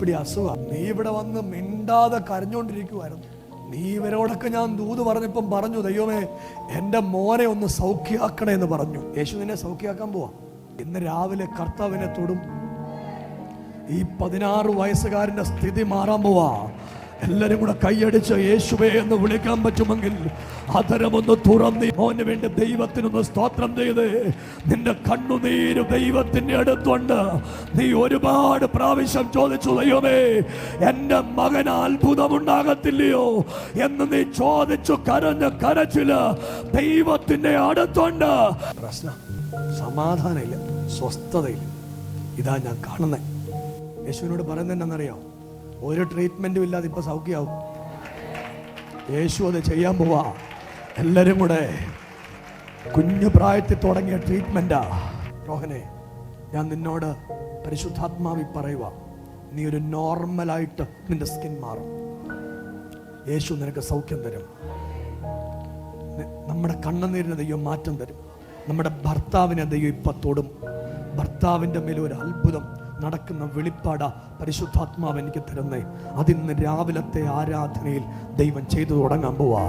ഇപ്പിടി അസുഖം. നീ ഇവിടെ വന്ന് മിണ്ടാതെ കരഞ്ഞോണ്ടിരിക്കുവായിരുന്നു. നീ ഇവരോടൊക്കെ ഞാൻ ദൂത് പറഞ്ഞപ്പം പറഞ്ഞു, ദൈവമേ എൻ്റെ മോനെ ഒന്ന് സൗഖ്യമാക്കണേ എന്ന് പറഞ്ഞു. യേശു നിന്നെ സൗഖ്യമാക്കാൻ പോവാ. ഇന്ന് രാവിലെ കർത്താവിനെ തൊടും. ഈ 16 വയസ്സുകാരൻ്റെ സ്ഥിതി മാറാൻ പോവാ. എല്ലാരും കൂടെ കൈയടിച്ച് യേശുവേ എന്ന് വിളിക്കാൻ പറ്റുമെങ്കിൽ അതരമൊന്ന് തുറന്ന് മോന് വേണ്ടി ദൈവത്തിനൊന്ന് സ്തോത്രം ചെയ്ത്. നിന്റെ കണ്ണുനീര് ദൈവത്തിന്റെ അടുത്തുണ്ട്. നീ ഒരുപാട് പ്രാവശ്യം ചോദിച്ചു, ദൈവമേ എന്റെ മകന് അത്ഭുതമുണ്ടാകത്തില്ലയോ എന്ന് നീ ചോദിച്ചു കരച്ചില് ദൈവത്തിന്റെ അടുത്തുണ്ട്. പ്രശ്നം സമാധാനമില്ല, സ്വസ്ഥതയില്ല. ഇതാ ഞാൻ കാണുന്നേ. യേശുവിനോട് പറയുന്നത് എന്താണെന്നറിയോ? ഒരു ട്രീറ്റ്മെന്റും ഇല്ലാതെ ഇപ്പൊ സൗഖ്യമാവും. യേശു അത് ചെയ്യാൻ പോവാ. എല്ലാരും കൂടെ കുഞ്ഞു പ്രായത്തിൽ തുടങ്ങിയ ട്രീറ്റ്മെന്റാ. രോഹനെ, ഞാൻ നിന്നോട് പരിശുദ്ധാത്മാവി പറയുക, നീ ഒരു നോർമലായിട്ട് നിന്റെ സ്കിൻ മാറും. യേശു നിനക്ക് സൗഖ്യം തരും. നമ്മുടെ കണ്ണുനീരിന് ദൈവം മാറ്റം തരും. നമ്മുടെ ഭർത്താവിനെ ദൈവം ഇപ്പൊ തൊടും. ഭർത്താവിൻ്റെ മേലെ ഒരു അത്ഭുതം നടക്കുന്ന വെളിപ്പാടാ പരിശുദ്ധാത്മാവ് എനിക്ക് തരുന്നേ. അതിന്ന് രാവിലത്തെ ആരാധനയിൽ ദൈവം ചെയ്തു തുടങ്ങാൻ പോവാ.